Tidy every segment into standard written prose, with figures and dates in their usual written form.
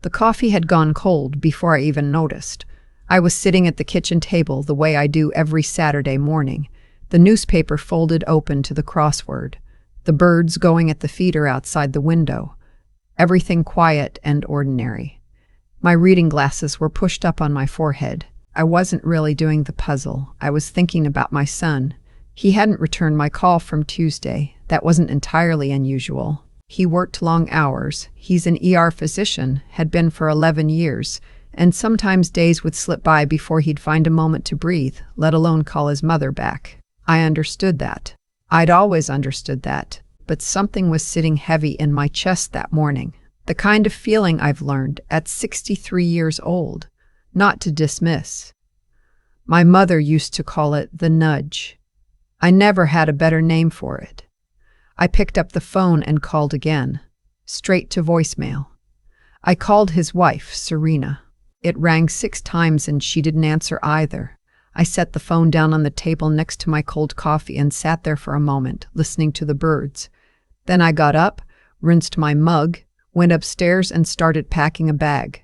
The coffee had gone cold before I even noticed. I was sitting at the kitchen table the way I do every Saturday morning, the newspaper folded open to the crossword, the birds going at the feeder outside the window, everything quiet and ordinary. My reading glasses were pushed up on my forehead. I wasn't really doing the puzzle. I was thinking about my son. He hadn't returned my call from Tuesday. That wasn't entirely unusual. He worked long hours. He's an ER physician, had been for 11 years, and sometimes days would slip by before he'd find a moment to breathe, let alone call his mother back. I understood that. I'd always understood that, but something was sitting heavy in my chest that morning. The kind of feeling I've learned at 63 years old not to dismiss. My mother used to call it the nudge. I never had a better name for it. I picked up the phone and called again, straight to voicemail. I called his wife, Serena. It rang 6 times and she didn't answer either. I set the phone down on the table next to my cold coffee and sat there for a moment, listening to the birds. Then I got up, rinsed my mug, went upstairs and started packing a bag.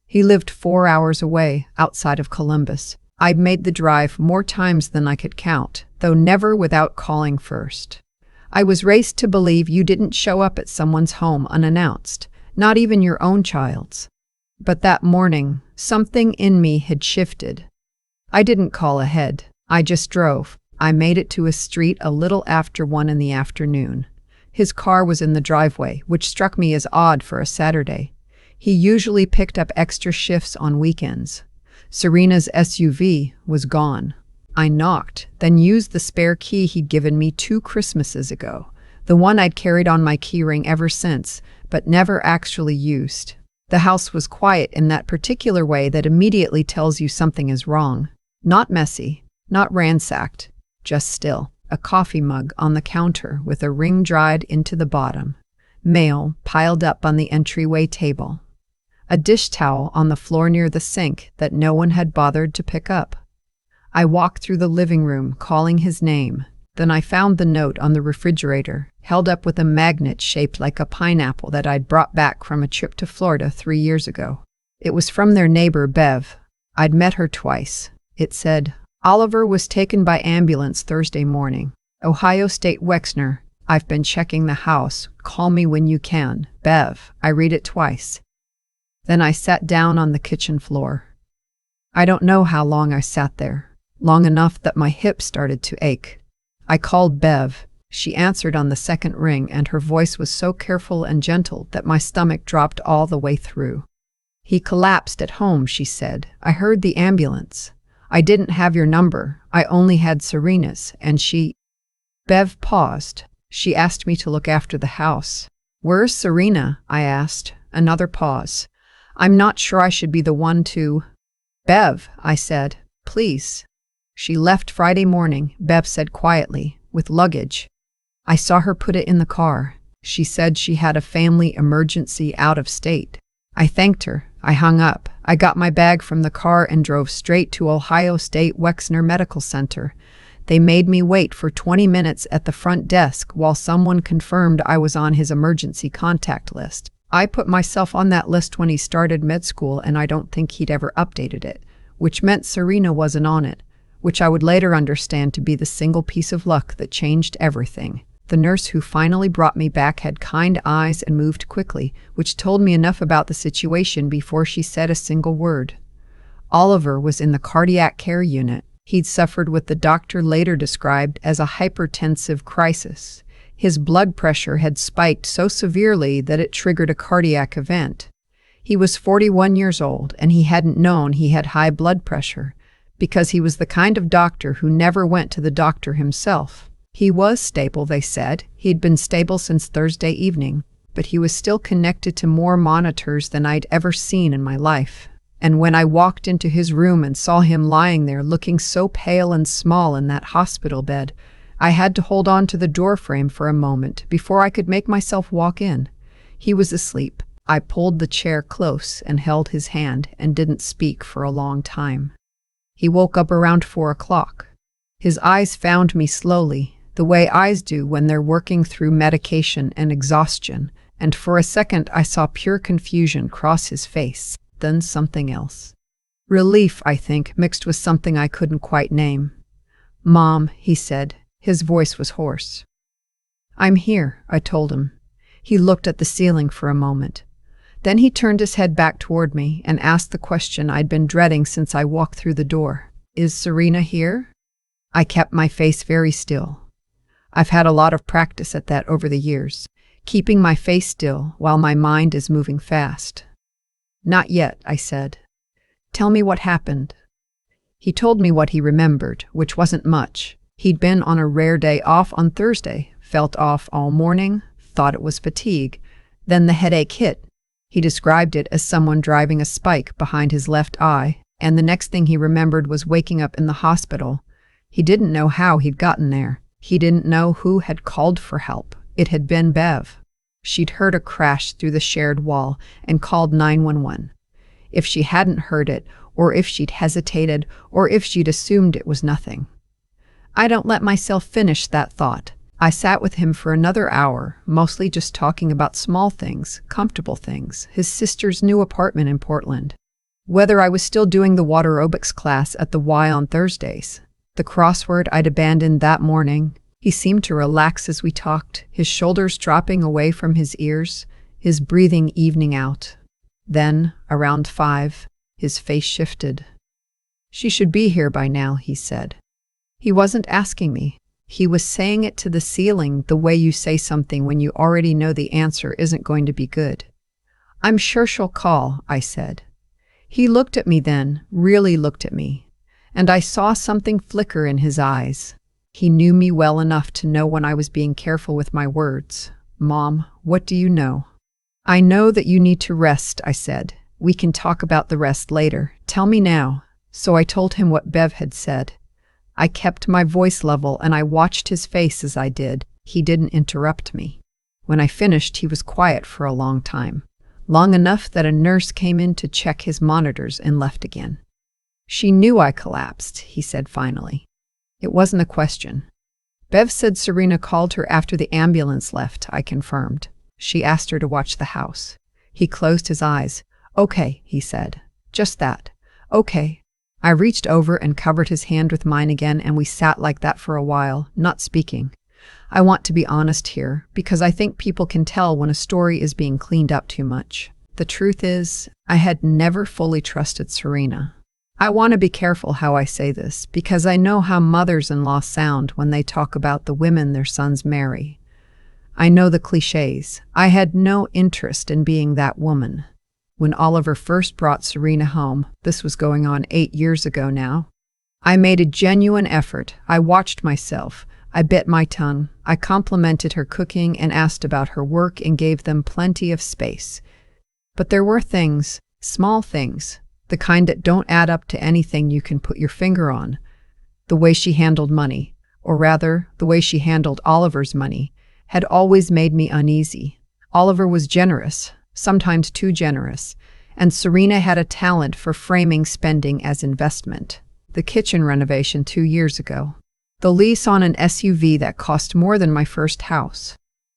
He lived 4 hours away, outside of Columbus. I'd made the drive more times than I could count, though never without calling first. I was raised to believe you didn't show up at someone's home unannounced, not even your own child's. But that morning, something in me had shifted. I didn't call ahead. I just drove. I made it to a street a little after 1 in the afternoon. His car was in the driveway, which struck me as odd for a Saturday. He usually picked up extra shifts on weekends. Serena's SUV was gone. I knocked, then used the spare key he'd given me 2 Christmases ago, the one I'd carried on my keyring ever since, but never actually used. The house was quiet in that particular way that immediately tells you something is wrong. Not messy, not ransacked, just still. A coffee mug on the counter with a ring dried into the bottom. Mail piled up on the entryway table. A dish towel on the floor near the sink that no one had bothered to pick up. I walked through the living room, calling his name. Then I found the note on the refrigerator, held up with a magnet shaped like a pineapple that I'd brought back from a trip to Florida 3 years ago. It was from their neighbor, Bev. I'd met her twice. It said, Oliver was taken by ambulance Thursday morning. Ohio State Wexner. I've been checking the house. Call me when you can. Bev. I read it twice. Then I sat down on the kitchen floor. I don't know how long I sat there. Long enough that my hips started to ache. I called Bev. She answered on the second ring, and her voice was so careful and gentle that my stomach dropped all the way through. He collapsed at home, she said. I heard the ambulance. I didn't have your number. I only had Serena's, and she... Bev paused. She asked me to look after the house. Where's Serena? I asked. Another pause. I'm not sure I should be the one to... Bev, I said, please. She left Friday morning, Bev said quietly, with luggage. I saw her put it in the car. She said she had a family emergency out of state. I thanked her. I hung up. I got my bag from the car and drove straight to Ohio State Wexner Medical Center. They made me wait for 20 minutes at the front desk while someone confirmed I was on his emergency contact list. I put myself on that list when he started med school, and I don't think he'd ever updated it, which meant Serena wasn't on it, which I would later understand to be the single piece of luck that changed everything. The nurse who finally brought me back had kind eyes and moved quickly, which told me enough about the situation before she said a single word. Oliver was in the cardiac care unit. He'd suffered what the doctor later described as a hypertensive crisis. His blood pressure had spiked so severely that it triggered a cardiac event. He was 41 years old, and he hadn't known he had high blood pressure, because he was the kind of doctor who never went to the doctor himself. He was stable, they said. He'd been stable since Thursday evening, but he was still connected to more monitors than I'd ever seen in my life. And when I walked into his room and saw him lying there looking so pale and small in that hospital bed, I had to hold on to the doorframe for a moment before I could make myself walk in. He was asleep. I pulled the chair close and held his hand and didn't speak for a long time. He woke up around 4 o'clock. His eyes found me slowly, the way eyes do when they're working through medication and exhaustion, and for a second I saw pure confusion cross his face, then something else. Relief, I think, mixed with something I couldn't quite name. "Mom," he said. His voice was hoarse. "I'm here," I told him. He looked at the ceiling for a moment. Then he turned his head back toward me and asked the question I'd been dreading since I walked through the door. "Is Serena here?" I kept my face very still. I've had a lot of practice at that over the years, keeping my face still while my mind is moving fast. "Not yet," I said. "Tell me what happened." He told me what he remembered, which wasn't much. He'd been on a rare day off on Thursday, felt off all morning, thought it was fatigue. Then the headache hit. He described it as someone driving a spike behind his left eye, and the next thing he remembered was waking up in the hospital. He didn't know how he'd gotten there. He didn't know who had called for help. It had been Bev. She'd heard a crash through the shared wall and called 911. If she hadn't heard it, or if she'd hesitated, or if she'd assumed it was nothing. I don't let myself finish that thought. I sat with him for another hour, mostly just talking about small things, comfortable things, his sister's new apartment in Portland, whether I was still doing the water aerobics class at the Y on Thursdays, the crossword I'd abandoned that morning. He seemed to relax as we talked, his shoulders dropping away from his ears, his breathing evening out. Then, around 5, his face shifted. "She should be here by now," he said. He wasn't asking me. He was saying it to the ceiling the way you say something when you already know the answer isn't going to be good. "I'm sure she'll call," I said. He looked at me then, really looked at me, and I saw something flicker in his eyes. He knew me well enough to know when I was being careful with my words. "Mom, what do you know?" "I know that you need to rest," I said. "We can talk about the rest later. Tell me now." So I told him what Bev had said. I kept my voice level and I watched his face as I did. He didn't interrupt me. When I finished, he was quiet for a long time. Long enough that a nurse came in to check his monitors and left again. "She knew I collapsed," he said finally. It wasn't a question. "Bev said Serena called her after the ambulance left," I confirmed. "She asked her to watch the house." He closed his eyes. "Okay," he said. "Just that. Okay." I reached over and covered his hand with mine again, and we sat like that for a while, not speaking. I want to be honest here, because I think people can tell when a story is being cleaned up too much. The truth is, I had never fully trusted Serena. I want to be careful how I say this, because I know how mothers-in-law sound when they talk about the women their sons marry. I know the cliches. I had no interest in being that woman. When Oliver first brought Serena home, this was going on 8 years ago now, I made a genuine effort. I watched myself. I bit my tongue. I complimented her cooking and asked about her work and gave them plenty of space. But there were things, small things, the kind that don't add up to anything you can put your finger on. The way she handled money, or rather, the way she handled Oliver's money, had always made me uneasy. Oliver was generous, sometimes too generous, and Serena had a talent for framing spending as investment. The kitchen renovation 2 years ago. The lease on an SUV that cost more than my first house.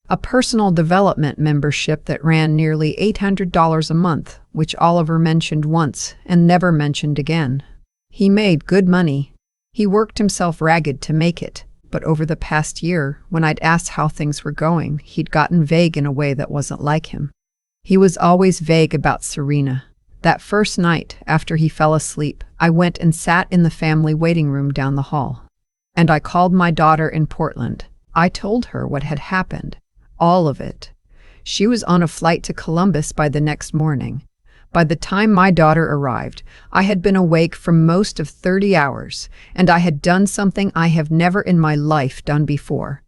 A personal development membership that ran nearly $800 a month, which Oliver mentioned once and never mentioned again. He made good money. He worked himself ragged to make it. But over the past year, when I'd asked how things were going, he'd gotten vague in a way that wasn't like him. He was always vague about Serena. That first night, after he fell asleep, I went and sat in the family waiting room down the hall. And I called my daughter in Portland. I told her what had happened. All of it. She was on a flight to Columbus by the next morning. By the time my daughter arrived, I had been awake for most of 30 hours, and I had done something I have never in my life done before.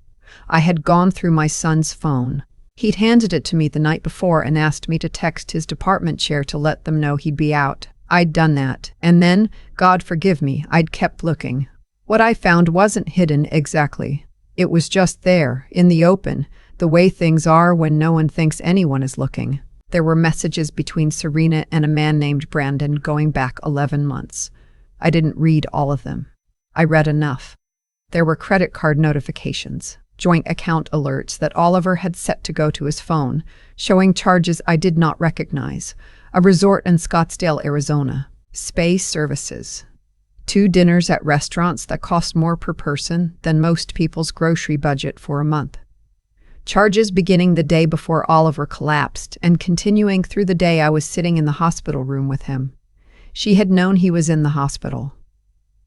I had gone through my son's phone. He'd handed it to me the night before and asked me to text his department chair to let them know he'd be out. I'd done that, and then, God forgive me, I'd kept looking. What I found wasn't hidden exactly. It was just there, in the open, the way things are when no one thinks anyone is looking. There were messages between Serena and a man named Brandon going back 11 months. I didn't read all of them. I read enough. There were credit card notifications, joint account alerts that Oliver had set to go to his phone, showing charges I did not recognize. A resort in Scottsdale, Arizona. Space services. 2 dinners at restaurants that cost more per person than most people's grocery budget for a month. Charges beginning the day before Oliver collapsed and continuing through the day I was sitting in the hospital room with him. She had known he was in the hospital.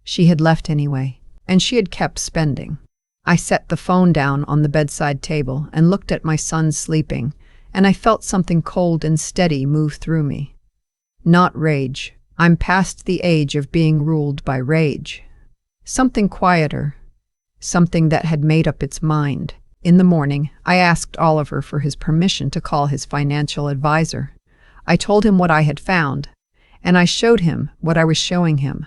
She had left anyway, and she had kept spending. I set the phone down on the bedside table and looked at my son sleeping, and I felt something cold and steady move through me. Not rage. I'm past the age of being ruled by rage. Something quieter. Something that had made up its mind. In the morning, I asked Oliver for his permission to call his financial advisor. I told him what I had found, and I showed him what I was showing him.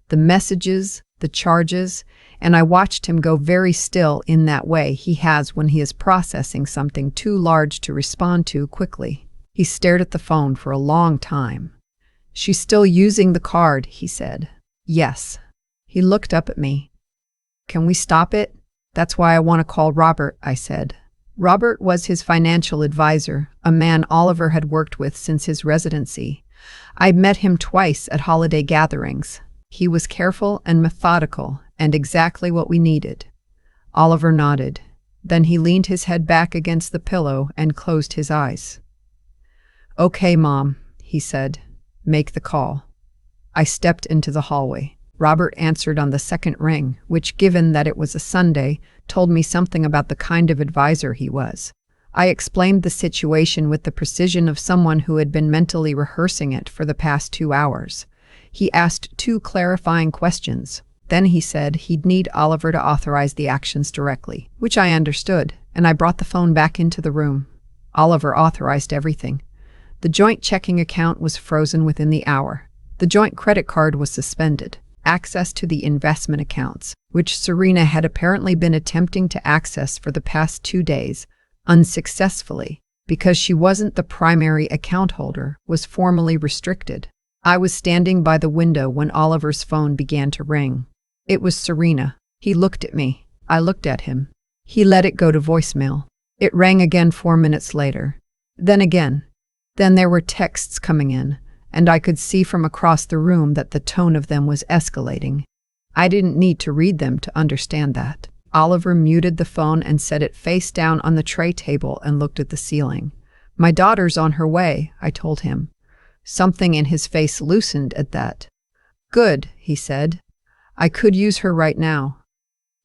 The messages, the charges, and I watched him go very still in that way he has when he is processing something too large to respond to quickly. He stared at the phone for a long time. "She's still using the card," he said. "Yes." He looked up at me. "Can we stop it? That's why I want to call Robert," I said. Robert was his financial advisor, a man Oliver had worked with since his residency. I'd met him twice at holiday gatherings. He was careful and methodical, and exactly what we needed. Oliver nodded. Then he leaned his head back against the pillow and closed his eyes. "Okay, Mom," he said. "Make the call." I stepped into the hallway. Robert answered on the second ring, which, given that it was a Sunday, told me something about the kind of advisor he was. I explained the situation with the precision of someone who had been mentally rehearsing it for the past 2 hours. He asked 2 clarifying questions. Then he said he'd need Oliver to authorize the actions directly, which I understood, and I brought the phone back into the room. Oliver authorized everything. The joint checking account was frozen within the hour. The joint credit card was suspended. Access to the investment accounts, which Serena had apparently been attempting to access for the past 2 days, unsuccessfully, because she wasn't the primary account holder, was formally restricted. I was standing by the window when Oliver's phone began to ring. It was Serena. He looked at me. I looked at him. He let it go to voicemail. It rang again 4 minutes later. Then again. Then there were texts coming in, and I could see from across the room that the tone of them was escalating. I didn't need to read them to understand that. Oliver muted the phone and set it face down on the tray table and looked at the ceiling. "My daughter's on her way," I told him. Something in his face loosened at that. "Good," he said. "I could use her right now."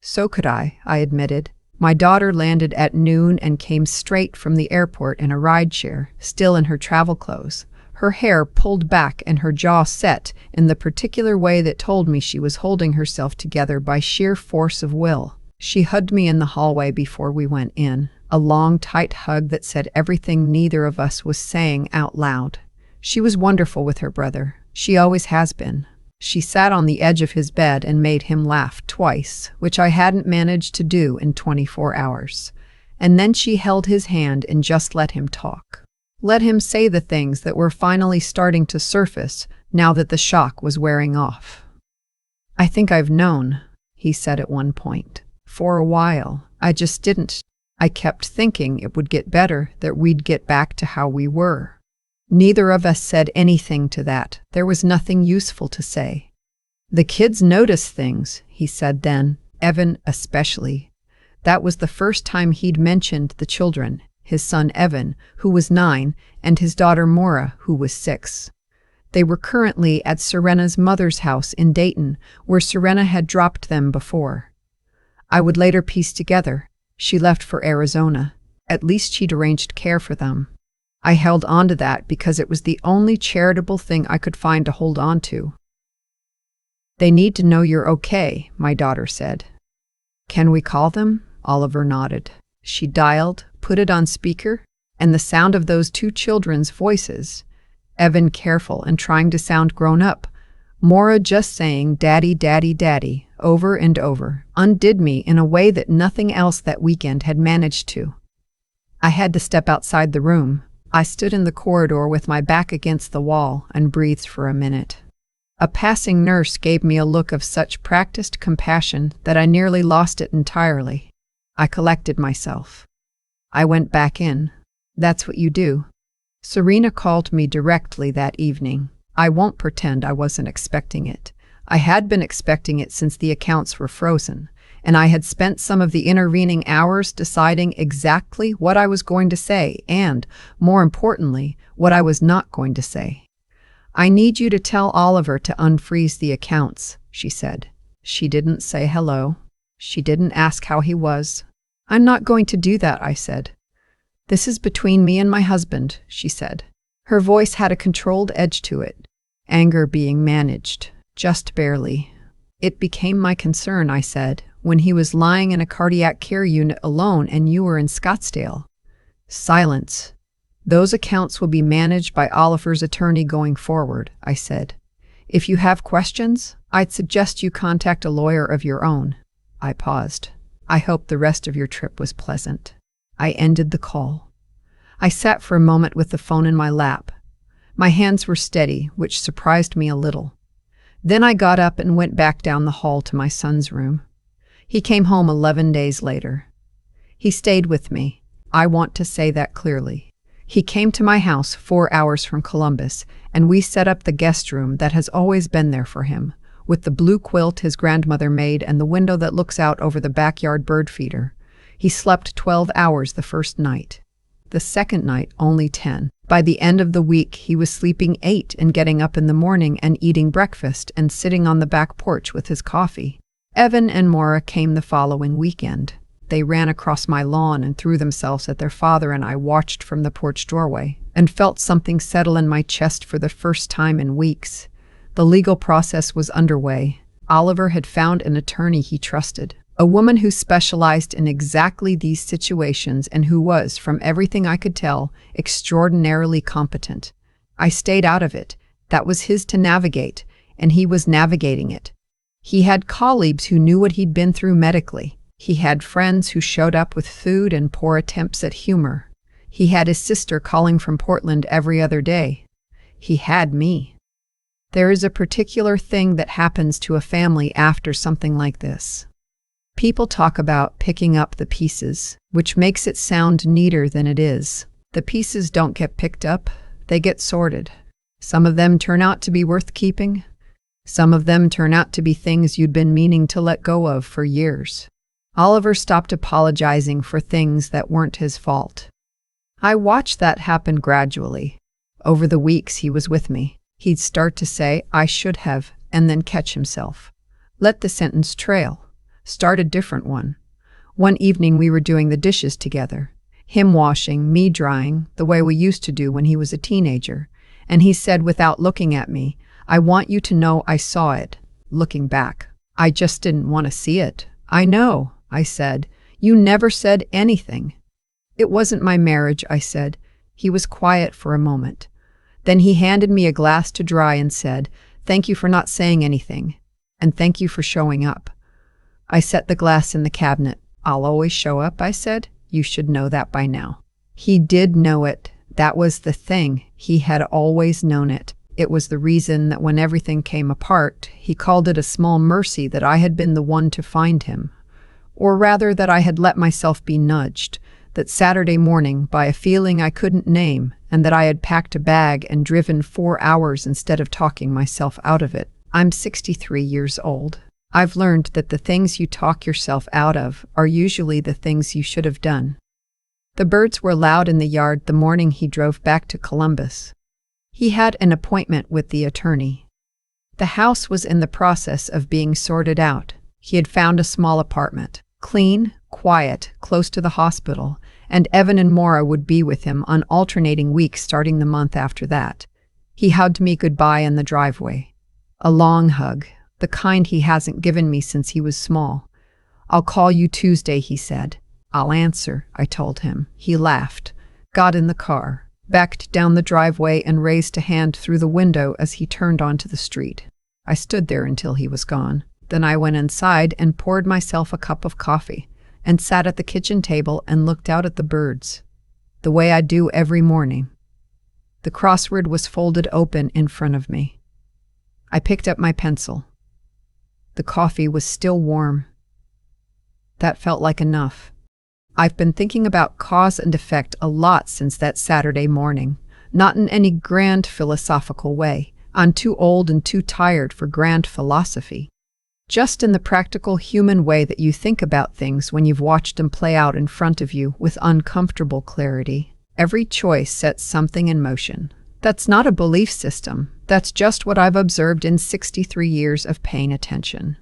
"So could I admitted. My daughter landed at noon and came straight from the airport in a rideshare, still in her travel clothes. Her hair pulled back and her jaw set in the particular way that told me she was holding herself together by sheer force of will. She hugged me in the hallway before we went in, a long, tight hug that said everything neither of us was saying out loud. She was wonderful with her brother. She always has been. She sat on the edge of his bed and made him laugh twice, which I hadn't managed to do in 24 hours. And then she held his hand and just let him talk. Let him say the things that were finally starting to surface now that the shock was wearing off. "I think I've known," he said at one point. "For a while. I just didn't. I kept thinking it would get better, that we'd get back to how we were." Neither of us said anything to that. There was nothing useful to say. "The kids notice things," he said then, Evan especially. That was the first time he'd mentioned the children, his son Evan, who was 9, and his daughter Maura, who was 6. They were currently at Serena's mother's house in Dayton, where Serena had dropped them before. I would later piece together. She left for Arizona. At least she'd arranged care for them. I held on to that because it was the only charitable thing I could find to hold on to. "They need to know you're okay," my daughter said. "Can we call them?" Oliver nodded. She dialed, put it on speaker, and the sound of those 2 children's voices, Evan careful and trying to sound grown up, Maura just saying "Daddy, Daddy, Daddy" over and over, undid me in a way that nothing else that weekend had managed to. I had to step outside the room. I stood in the corridor with my back against the wall and breathed for a minute. A passing nurse gave me a look of such practiced compassion that I nearly lost it entirely. I collected myself. I went back in. That's what you do. Serena called me directly that evening. I won't pretend I wasn't expecting it. I had been expecting it since the accounts were frozen, and I had spent some of the intervening hours deciding exactly what I was going to say and, more importantly, what I was not going to say. I need you to tell Oliver to unfreeze the accounts, she said. She didn't say hello. She didn't ask how he was. I'm not going to do that, I said. This is between me and my husband, she said. Her voice had a controlled edge to it, anger being managed, just barely. It became my concern, I said, when he was lying in a cardiac care unit alone and you were in Scottsdale. Silence. Those accounts will be managed by Oliver's attorney going forward, I said. If you have questions, I'd suggest you contact a lawyer of your own. I paused. I hope the rest of your trip was pleasant. I ended the call. I sat for a moment with the phone in my lap. My hands were steady, which surprised me a little. Then I got up and went back down the hall to my son's room. He came home 11 days later. He stayed with me. I want to say that clearly. He came to my house 4 hours from Columbus, and we set up the guest room that has always been there for him, with the blue quilt his grandmother made and the window that looks out over the backyard bird feeder. He slept 12 hours the first night. The second night, only 10. By the end of the week, he was sleeping 8 and getting up in the morning and eating breakfast and sitting on the back porch with his coffee. Evan and Maura came the following weekend. They ran across my lawn and threw themselves at their father, and I watched from the porch doorway and felt something settle in my chest for the first time in weeks. The legal process was underway. Oliver had found an attorney he trusted, a woman who specialized in exactly these situations and who was, from everything I could tell, extraordinarily competent. I stayed out of it. That was his to navigate, and he was navigating it. He had colleagues who knew what he'd been through medically. He had friends who showed up with food and poor attempts at humor. He had his sister calling from Portland every other day. He had me. There is a particular thing that happens to a family after something like this. People talk about picking up the pieces, which makes it sound neater than it is. The pieces don't get picked up, they get sorted. Some of them turn out to be worth keeping. Some of them turn out to be things you'd been meaning to let go of for years. Oliver stopped apologizing for things that weren't his fault. I watched that happen gradually. Over the weeks he was with me, he'd start to say, "I should have," and then catch himself. Let the sentence trail. Start a different one. One evening we were doing the dishes together. Him washing, me drying, the way we used to do when he was a teenager. And he said without looking at me, "I want you to know I saw it." Looking back, I just didn't want to see it. "I know," I said. "You never said anything." "It wasn't my marriage," I said. He was quiet for a moment. Then he handed me a glass to dry and said, "Thank you for not saying anything. And thank you for showing up." I set the glass in the cabinet. "I'll always show up," I said. "You should know that by now." He did know it. That was the thing. He had always known it. It was the reason that when everything came apart, he called it a small mercy that I had been the one to find him. Or rather, that I had let myself be nudged, that Saturday morning by a feeling I couldn't name, and that I had packed a bag and driven 4 hours instead of talking myself out of it. I'm 63 years old. I've learned that the things you talk yourself out of are usually the things you should have done. The birds were loud in the yard the morning he drove back to Columbus. He had an appointment with the attorney. The house was in the process of being sorted out. He had found a small apartment, clean, quiet, close to the hospital, and Evan and Maura would be with him on alternating weeks starting the month after that. He hugged me goodbye in the driveway. A long hug, the kind he hasn't given me since he was small. "I'll call you Tuesday," he said. "I'll answer," I told him. He laughed, got in the car, backed down the driveway and raised a hand through the window as he turned onto the street. I stood there until he was gone. Then I went inside and poured myself a cup of coffee and sat at the kitchen table and looked out at the birds, the way I do every morning. The crossword was folded open in front of me. I picked up my pencil. The coffee was still warm. That felt like enough. I've been thinking about cause and effect a lot since that Saturday morning. Not in any grand philosophical way. I'm too old and too tired for grand philosophy. Just in the practical human way that you think about things when you've watched them play out in front of you with uncomfortable clarity. Every choice sets something in motion. That's not a belief system. That's just what I've observed in 63 years of paying attention.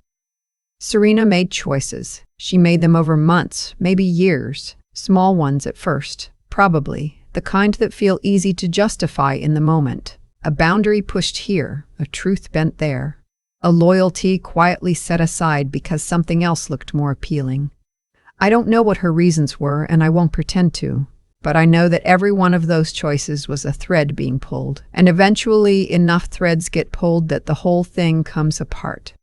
Serena made choices. She made them over months, maybe years. Small ones at first, probably. The kind that feel easy to justify in the moment. A boundary pushed here, a truth bent there. A loyalty quietly set aside because something else looked more appealing. I don't know what her reasons were, and I won't pretend to. But I know that every one of those choices was a thread being pulled, and eventually enough threads get pulled that the whole thing comes apart.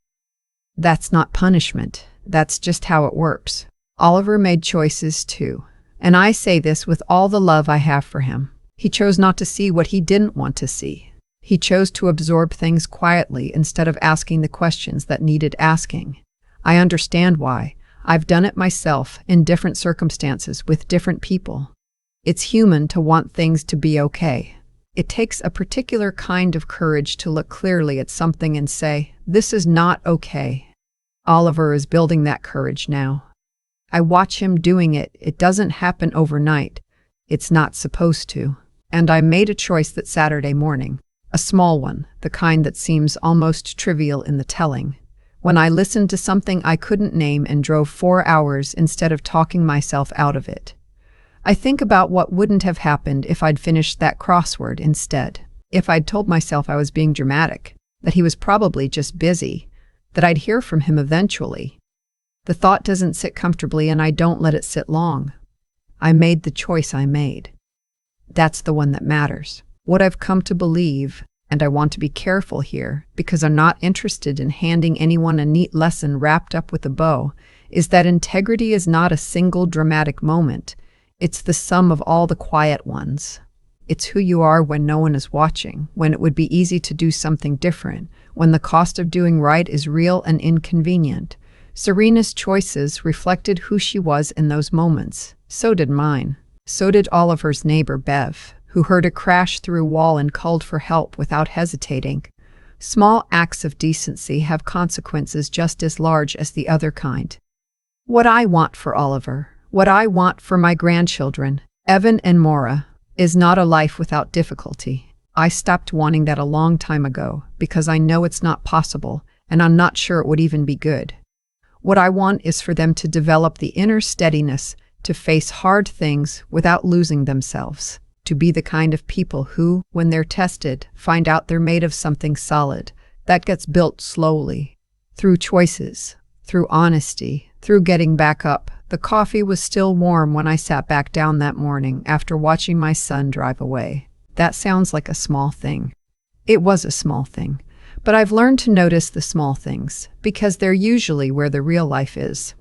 That's not punishment. That's just how it works. Oliver made choices too. And I say this with all the love I have for him. He chose not to see what he didn't want to see. He chose to absorb things quietly instead of asking the questions that needed asking. I understand why. I've done it myself in different circumstances with different people. It's human to want things to be okay. It takes a particular kind of courage to look clearly at something and say, "This is not okay." Oliver is building that courage now. I watch him doing it. It doesn't happen overnight. It's not supposed to. And I made a choice that Saturday morning. A small one, the kind that seems almost trivial in the telling. When I listened to something I couldn't name and drove 4 hours instead of talking myself out of it. I think about what wouldn't have happened if I'd finished that crossword instead. If I'd told myself I was being dramatic, that he was probably just busy, that I'd hear from him eventually. The thought doesn't sit comfortably and I don't let it sit long. I made the choice I made. That's the one that matters. What I've come to believe, and I want to be careful here because I'm not interested in handing anyone a neat lesson wrapped up with a bow, is that integrity is not a single dramatic moment. It's the sum of all the quiet ones. It's who you are when no one is watching, when it would be easy to do something different, when the cost of doing right is real and inconvenient. Serena's choices reflected who she was in those moments. So did mine. So did Oliver's neighbor, Bev, who heard a crash through a wall and called for help without hesitating. Small acts of decency have consequences just as large as the other kind. What I want for Oliver, what I want for my grandchildren, Evan and Maura, is not a life without difficulty. I stopped wanting that a long time ago because I know it's not possible, and I'm not sure it would even be good. What I want is for them to develop the inner steadiness to face hard things without losing themselves, to be the kind of people who, when they're tested, find out they're made of something solid that gets built slowly, through choices, through honesty, through getting back up. The coffee was still warm when I sat back down that morning after watching my son drive away. That sounds like a small thing. It was a small thing. But I've learned to notice the small things, because they're usually where the real life is.